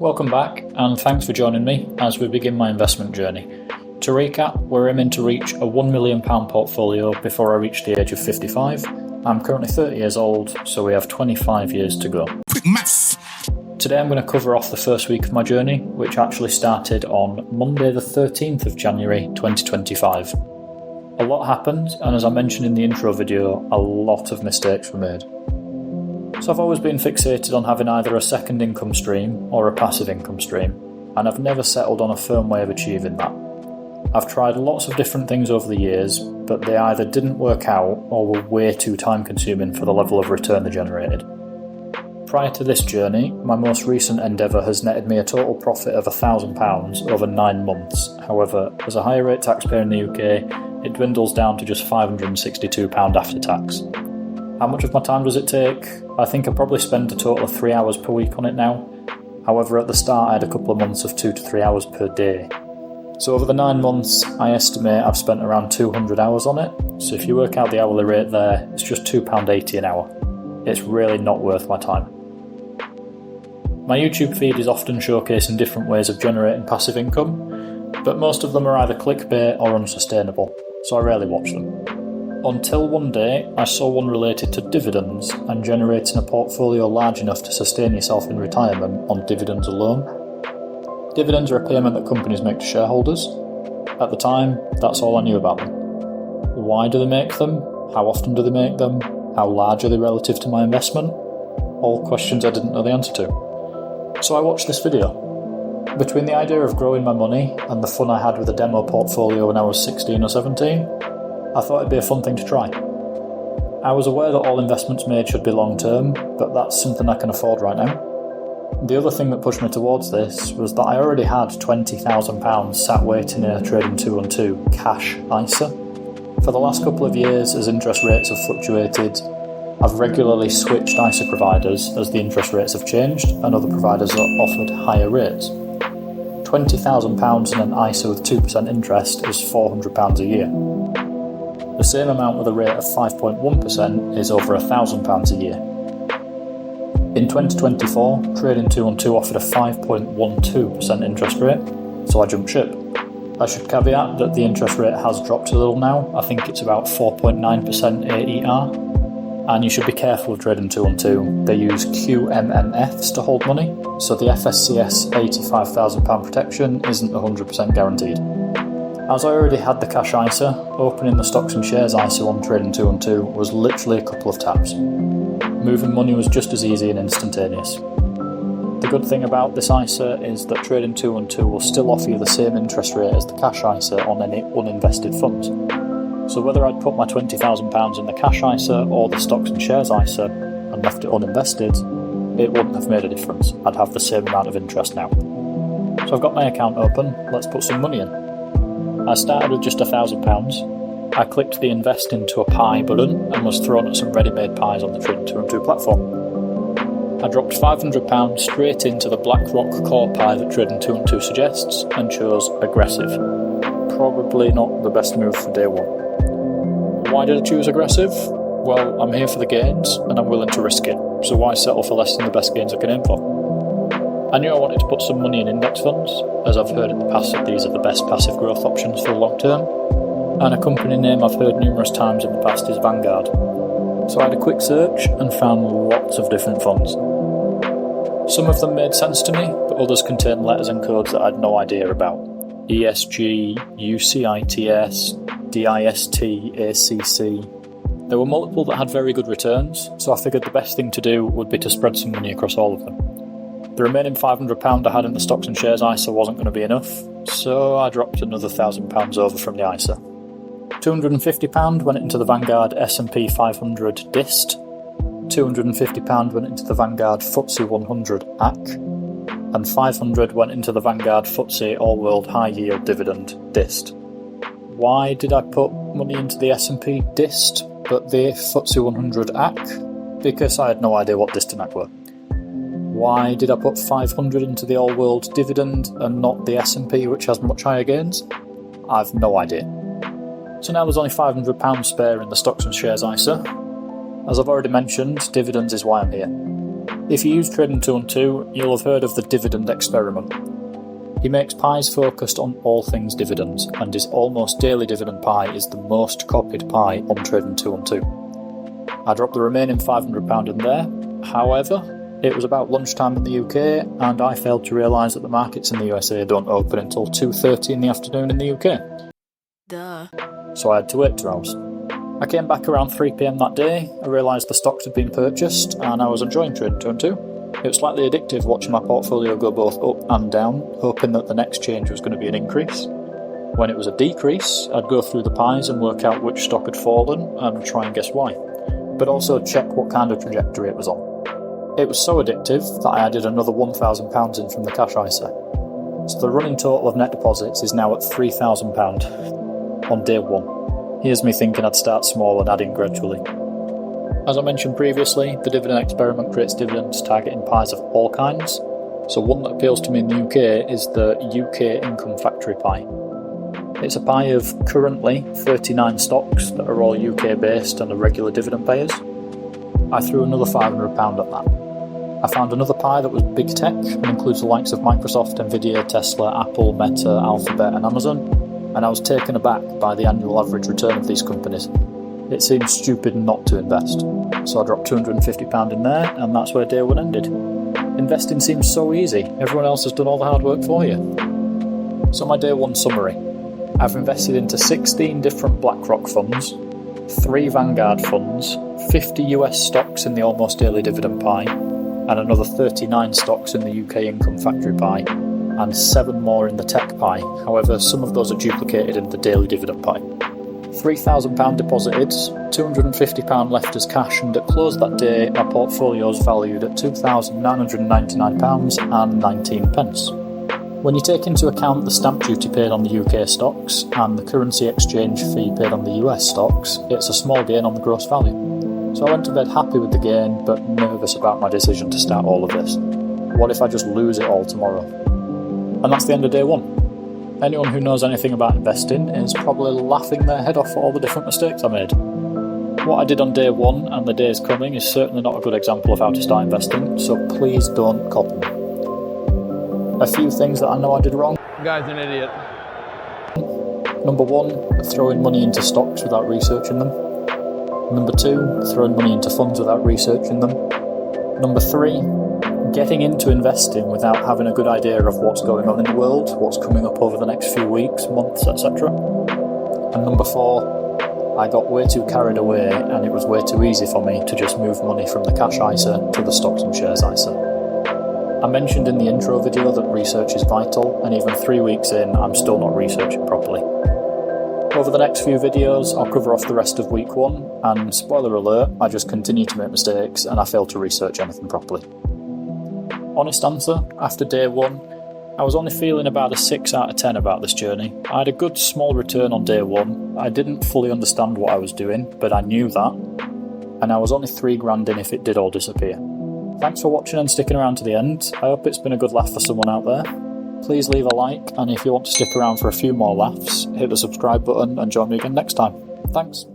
Welcome back, and thanks for joining me as we begin my investment journey. To recap, we're aiming to reach a £1 million portfolio before I reach the age of 55. I'm currently 30 years old, so we have 25 years to go. Quick maths! Today I'm going to cover off the first week of my journey, which actually started on Monday the 13th of January 2025. A lot happened, and as I mentioned in the intro video, a lot of mistakes were made. So I've always been fixated on having either a second income stream or a passive income stream, and I've never settled on a firm way of achieving that. I've tried lots of different things over the years, but they either didn't work out or were way too time consuming for the level of return they generated. Prior to this journey, my most recent endeavour has netted me a total profit of £1,000 over 9 months. However, as a higher rate taxpayer in the UK, it dwindles down to just £562 after tax. How much of my time does it take? I think I probably spend a total of 3 hours per week on it now. However, at the start I had a couple of months of 2 to 3 hours per day. So over the 9 months, I estimate I've spent around 200 hours on it. So if you work out the hourly rate there, it's just £2.80 an hour. It's really not worth my time. My YouTube feed is often showcasing different ways of generating passive income, but most of them are either clickbait or unsustainable, so I rarely watch them. Until one day, I saw one related to dividends and generating a portfolio large enough to sustain yourself in retirement on dividends alone. Dividends are a payment that companies make to shareholders. At the time, that's all I knew about them. Why do they make them? How often do they make them? How large are they relative to my investment? All questions I didn't know the answer to. So I watched this video. Between the idea of growing my money and the fun I had with a demo portfolio when I was 16 or 17, I thought it'd be a fun thing to try. I was aware that all investments made should be long term, but that's something I can afford right now. The other thing that pushed me towards this was that I already had £20,000 sat waiting in a trading 2-on-2 cash ISA. For the last couple of years, as interest rates have fluctuated, I've regularly switched ISA providers as the interest rates have changed and other providers have offered higher rates. £20,000 in an ISA with 2% interest is £400 a year. The same amount with a rate of 5.1% is over £1,000 a year. In 2024, Trading 2-on-2 offered a 5.12% interest rate, so I jumped ship. I should caveat that the interest rate has dropped a little now. I think it's about 4.9% AER, and you should be careful with Trading 2-on-2. They use QMMFs to hold money, so the FSCS £85,000 protection isn't 100% guaranteed. As I already had the cash ISA, opening the stocks and shares ISA on Trading 2-on-2 was literally a couple of taps. Moving money was just as easy and instantaneous. The good thing about this ISA is that Trading 2-on-2 will still offer you the same interest rate as the cash ISA on any uninvested funds. So whether I'd put my £20,000 in the cash ISA or the stocks and shares ISA and left it uninvested, it wouldn't have made a difference. I'd have the same amount of interest now. So I've got my account open, let's put some money in. I started with just £1,000. I clicked the invest into a pie button and was thrown at some ready-made pies on the Trading 2-on-2 platform. I dropped £500 straight into the BlackRock core pie that Trading 2-on-2 suggests and chose aggressive. Probably not the best move for day one. Why did I choose aggressive? Well, I'm here for the gains and I'm willing to risk it, so why settle for less than the best gains I can aim for? I knew I wanted to put some money in index funds, as I've heard in the past that these are the best passive growth options for the long term, and a company name I've heard numerous times in the past is Vanguard. So I had a quick search and found lots of different funds. Some of them made sense to me, but others contained letters and codes that I had no idea about. ESG, UCITS, DIST, ACC. There were multiple that had very good returns, so I figured the best thing to do would be to spread some money across all of them. The remaining £500 I had in the stocks and shares ISA wasn't going to be enough, so I dropped another £1,000 over from the ISA. £250 went into the Vanguard S&P 500 DIST, £250 went into the Vanguard FTSE 100 AC, and £500 went into the Vanguard FTSE All World High Yield Dividend DIST. Why did I put money into the S&P DIST but the FTSE 100 AC? Because I had no idea what DIST and AC were. Why did I put 500 into the All World Dividend and not the S&P, which has much higher gains? I've no idea. So now there's only £500 spare in the stocks and shares ISA. As I've already mentioned, dividends is why I'm here. If you use Trading212, you'll have heard of the dividend experiment. He makes pies focused on all things dividends, and his almost daily dividend pie is the most copied pie on Trading212. I dropped the remaining £500 in there. However, it was about lunchtime in the UK, and I failed to realise that the markets in the USA don't open until 2:30 in the afternoon in the UK. Duh. So I had to wait 2 hours. I came back around 3 PM that day. I realised the stocks had been purchased, and I was enjoying Trading212. It was slightly addictive watching my portfolio go both up and down, hoping that the next change was going to be an increase. When it was a decrease, I'd go through the pies and work out which stock had fallen and try and guess why, but also check what kind of trajectory it was on. It was so addictive that I added another £1,000 in from the cash ISA. So the running total of net deposits is now at £3,000 on day 1. Here's me thinking I'd start small and add in gradually. As I mentioned previously, the dividend experiment creates dividends targeting pies of all kinds. So one that appeals to me in the UK is the UK Income Factory pie. It's a pie of currently 39 stocks that are all UK based and are regular dividend payers. I threw another £500 at that. I found another pie that was big tech and includes the likes of Microsoft, Nvidia, Tesla, Apple, Meta, Alphabet and Amazon, and I was taken aback by the annual average return of these companies. It seemed stupid not to invest, so I dropped £250 in there, and that's where day 1 ended. Investing seems so easy, everyone else has done all the hard work for you. So my day 1 summary. I've invested into 16 different BlackRock funds, 3 Vanguard funds, 50 US stocks in the almost daily dividend pie, and another 39 stocks in the UK Income Factory pie, and 7 more in the tech pie. However, some of those are duplicated in the daily dividend pie. £3,000 deposited, £250 left as cash, and at close that day, my portfolio is valued at £2,999.19. When you take into account the stamp duty paid on the UK stocks and the currency exchange fee paid on the US stocks, it's a small gain on the gross value. So I went to bed happy with the gain, but nervous about my decision to start all of this. What if I just lose it all tomorrow? And that's the end of day 1. Anyone who knows anything about investing is probably laughing their head off at all the different mistakes I made. What I did on day 1 and the days coming is certainly not a good example of how to start investing, so please don't copy me. A few things that I know I did wrong. Guy's an idiot. Number 1, throwing money into stocks without researching them. Number 2, throwing money into funds without researching them. Number 3, getting into investing without having a good idea of what's going on in the world, what's coming up over the next few weeks, months, etc. And number 4, I got way too carried away and it was way too easy for me to just move money from the cash ISA to the stocks and shares ISA. I mentioned in the intro video that research is vital, and even 3 weeks in, I'm still not researching properly. Over the next few videos, I'll cover off the rest of week 1, and spoiler alert, I just continue to make mistakes and I fail to research anything properly. Honest answer, after day 1, I was only feeling about a 6 out of 10 about this journey. I had a good small return on day 1, I didn't fully understand what I was doing, but I knew that, and I was only £3 in if it did all disappear. Thanks for watching and sticking around to the end. I hope it's been a good laugh for someone out there. Please leave a like, and if you want to stick around for a few more laughs, hit the subscribe button and join me again next time. Thanks.